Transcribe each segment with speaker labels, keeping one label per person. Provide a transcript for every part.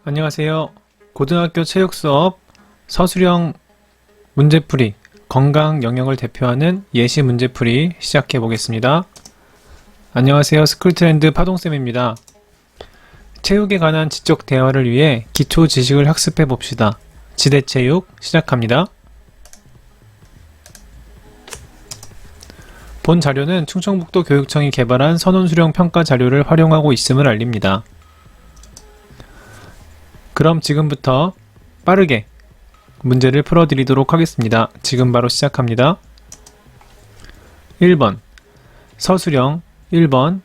Speaker 1: 안녕하세요. 고등학교 체육 수업 서술형 문제풀이, 건강 영역을 대표하는 예시 문제풀이 시작해 보겠습니다. 안녕하세요. 스쿨트렌드 파동쌤입니다. 체육에 관한 지적 대화를 위해 기초 지식을 학습해 봅시다. 지대체육 시작합니다. 본 자료는 충청북도 교육청이 개발한 선원수령 평가 자료를 활용하고 있음을 알립니다. 그럼 지금부터 빠르게 문제를 풀어드리도록 하겠습니다. 지금 바로 시작합니다. 1번 서술형 1번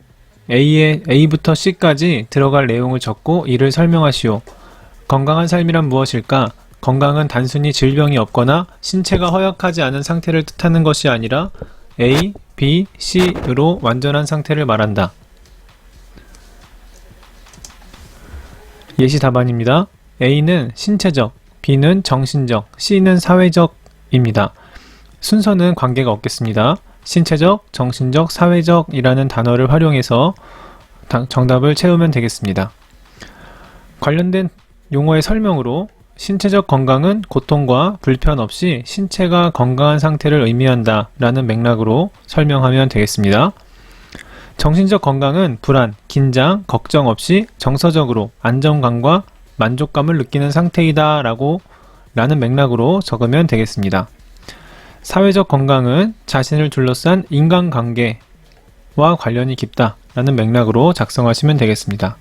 Speaker 1: A부터 C까지 들어갈 내용을 적고 이를 설명하시오. 건강한 삶이란 무엇일까? 건강은 단순히 질병이 없거나 신체가 허약하지 않은 상태를 뜻하는 것이 아니라 A, B, C으로 완전한 상태를 말한다. 예시 답안입니다. A는 신체적, B는 정신적, C는 사회적입니다. 순서는 관계가 없겠습니다. 신체적, 정신적, 사회적이라는 단어를 활용해서 정답을 채우면 되겠습니다. 관련된 용어의 설명으로 신체적 건강은 고통과 불편 없이 신체가 건강한 상태를 의미한다 라는 맥락으로 설명하면 되겠습니다. 정신적 건강은 불안, 긴장, 걱정 없이 정서적으로 안정감과 만족감을 느끼는 상태이다 라는 맥락으로 적으면 되겠습니다. 사회적 건강은 자신을 둘러싼 인간관계와 관련이 깊다 라는 맥락으로 작성하시면 되겠습니다.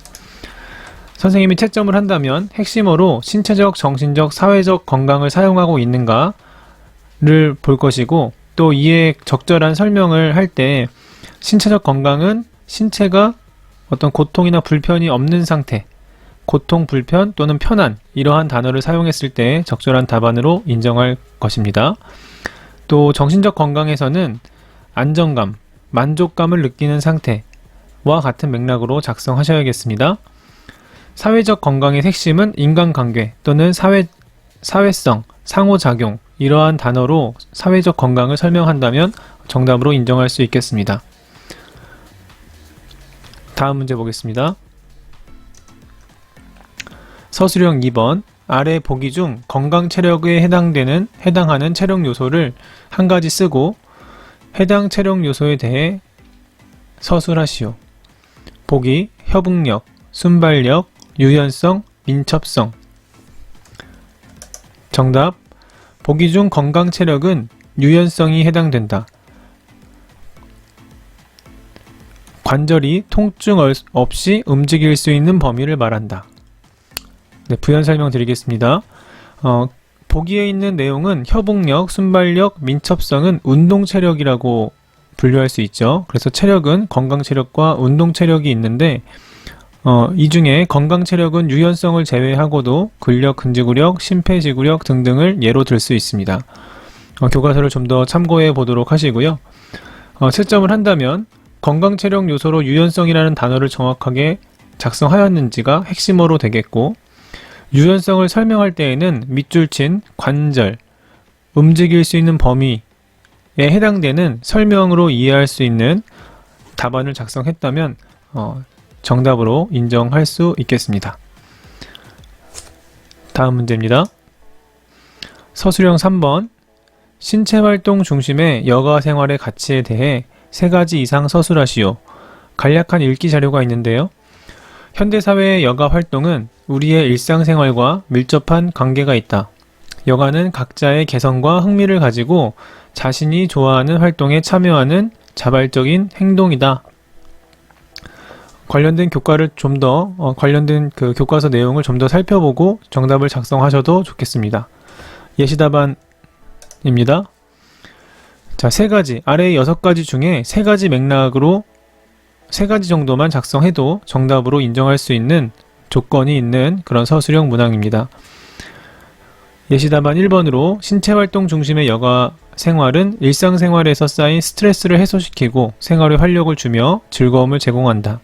Speaker 1: 선생님이 채점을 한다면 핵심어로 신체적, 정신적, 사회적 건강을 사용하고 있는가를 볼 것이고, 또 이에 적절한 설명을 할 때 신체적 건강은 신체가 어떤 고통이나 불편이 없는 상태, 고통, 불편 또는 편안, 이러한 단어를 사용했을 때 적절한 답안으로 인정할 것입니다. 또 정신적 건강에서는 안정감, 만족감을 느끼는 상태와 같은 맥락으로 작성하셔야겠습니다. 사회적 건강의 핵심은 인간관계 또는 사회성, 상호작용, 이러한 단어로 사회적 건강을 설명한다면 정답으로 인정할 수 있겠습니다. 다음 문제 보겠습니다. 서술형 2번 아래 보기 중 건강 체력에 해당하는 체력 요소를 한 가지 쓰고 해당 체력 요소에 대해 서술하시오. 보기 협응력, 순발력, 유연성, 민첩성. 정답. 보기 중 건강 체력은 유연성이 해당된다. 관절이 통증 없이 움직일 수 있는 범위를 말한다. 네, 부연 설명 드리겠습니다. 보기에 있는 내용은 협응력, 순발력, 민첩성은 운동 체력이라고 분류할 수 있죠. 그래서 체력은 건강 체력과 운동 체력이 있는데 이 중에 건강 체력은 유연성을 제외하고도 근력, 근지구력, 심폐지구력 등등을 예로 들 수 있습니다. 교과서를 좀 더 참고해 보도록 하시고요. 채점을 한다면 건강 체력 요소로 유연성이라는 단어를 정확하게 작성하였는지가 핵심어로 되겠고, 유연성을 설명할 때에는 밑줄 친 관절, 움직일 수 있는 범위에 해당되는 설명으로 이해할 수 있는 답안을 작성했다면 정답으로 인정할 수 있겠습니다. 다음 문제입니다. 서술형 3번 신체활동 중심의 여가 생활의 가치에 대해 3가지 이상 서술하시오. 간략한 읽기 자료가 있는데요. 현대사회의 여가 활동은 우리의 일상생활과 밀접한 관계가 있다. 여가는 각자의 개성과 흥미를 가지고 자신이 좋아하는 활동에 참여하는 자발적인 행동이다. 관련된 교과를 관련된 그 교과서 내용을 좀 더 살펴보고 정답을 작성하셔도 좋겠습니다. 예시 답안입니다. 자, 3가지, 아래의 6가지 중에 3가지 맥락으로 3가지 정도만 작성해도 정답으로 인정할 수 있는 조건이 있는 그런 서술형 문항입니다. 예시 답안 1번으로 신체활동 중심의 여가 생활은 일상생활에서 쌓인 스트레스를 해소시키고 생활에 활력을 주며 즐거움을 제공한다.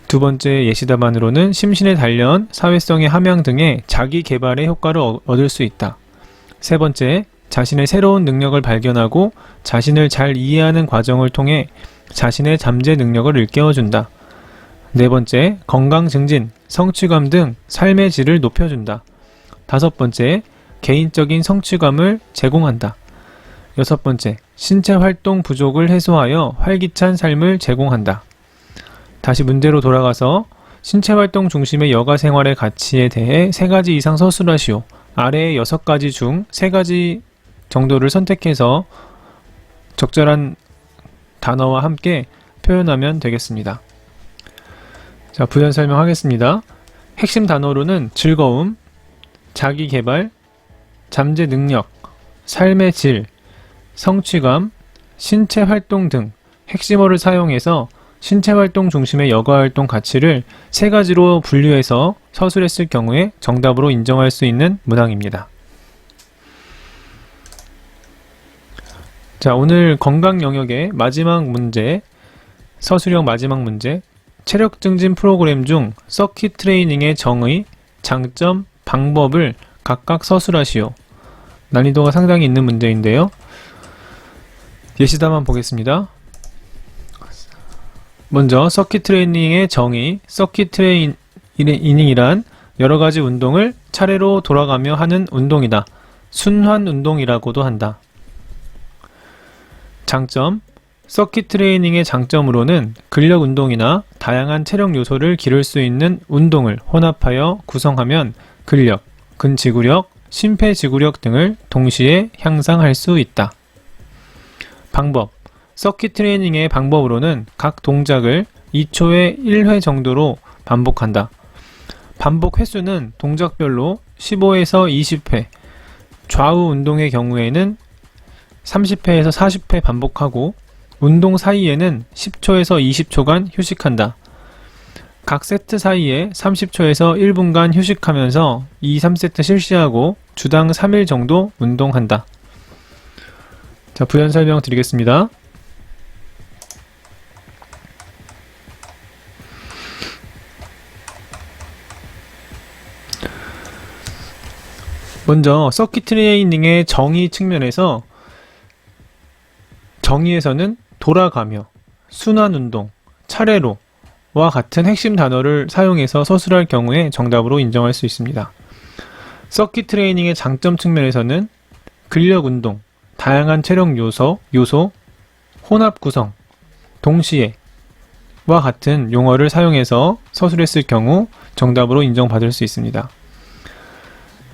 Speaker 1: 두 번째 예시 답안으로는 심신의 단련, 사회성의 함양 등의 자기 개발의 효과를 얻을 수 있다. 세 번째, 자신의 새로운 능력을 발견하고 자신을 잘 이해하는 과정을 통해 자신의 잠재 능력을 일깨워준다. 네 번째, 건강 증진, 성취감 등 삶의 질을 높여준다. 다섯 번째, 개인적인 성취감을 제공한다. 여섯 번째, 신체 활동 부족을 해소하여 활기찬 삶을 제공한다. 다시 문제로 돌아가서 신체 활동 중심의 여가 생활의 가치에 대해 3가지 이상 서술하시오. 아래의 6가지 중 3가지 정도를 선택해서 적절한 단어와 함께 표현하면 되겠습니다. 자, 부연 설명하겠습니다. 핵심 단어로는 즐거움, 자기개발, 잠재 능력, 삶의 질, 성취감, 신체 활동 등 핵심어를 사용해서 신체 활동 중심의 여가 활동 가치를 3가지로 분류해서 서술했을 경우에 정답으로 인정할 수 있는 문항입니다. 자, 오늘 건강 영역의 마지막 문제, 서술형 마지막 문제, 체력 증진 프로그램 중 서킷 트레이닝의 정의, 장점, 방법을 각각 서술하시오. 난이도가 상당히 있는 문제인데요. 예시담 한번 보겠습니다. 먼저 서킷 트레이닝의 정의, 서킷 트레이닝이란 여러가지 운동을 차례로 돌아가며 하는 운동이다. 순환 운동이라고도 한다. 장점, 서킷 트레이닝의 장점으로는 근력 운동이나 다양한 체력 요소를 기를 수 있는 운동을 혼합하여 구성하면 근력, 근지구력, 심폐지구력 등을 동시에 향상할 수 있다. 방법, 서킷 트레이닝의 방법으로는 각 동작을 2초에 1회 정도로 반복한다. 반복 횟수는 동작별로 15에서 20회, 좌우 운동의 경우에는 30회에서 40회 반복하고 운동 사이에는 10초에서 20초간 휴식한다. 각 세트 사이에 30초에서 1분간 휴식하면서 2, 3세트 실시하고 주당 3일 정도 운동한다. 자, 부연 설명 드리겠습니다. 먼저 서킷 트레이닝의 정의 측면에서 정의에서는 돌아가며, 순환운동, 차례로 와 같은 핵심 단어를 사용해서 서술할 경우에 정답으로 인정할 수 있습니다. 서킷 트레이닝의 장점 측면에서는 근력 운동, 다양한 체력 요소, 혼합 구성, 동시에 와 같은 용어를 사용해서 서술했을 경우 정답으로 인정받을 수 있습니다.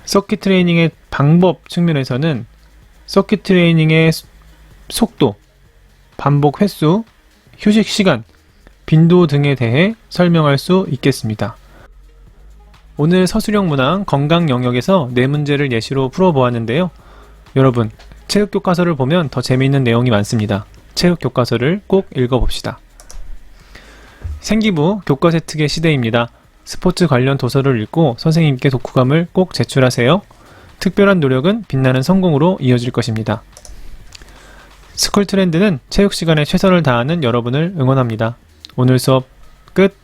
Speaker 1: 서킷 트레이닝의 방법 측면에서는 서킷 트레이닝의 속도, 반복 횟수, 휴식 시간, 빈도 등에 대해 설명할 수 있겠습니다. 오늘 서술형 문항 건강 영역에서 4문제를 예시로 풀어보았는데요. 여러분, 체육 교과서를 보면 더 재미있는 내용이 많습니다. 체육 교과서를 꼭 읽어봅시다. 생기부 교과 세특의 시대입니다. 스포츠 관련 도서를 읽고 선생님께 독후감을 꼭 제출하세요. 특별한 노력은 빛나는 성공으로 이어질 것입니다. 스쿨 트렌드는 체육 시간에 최선을 다하는 여러분을 응원합니다. 오늘 수업 끝!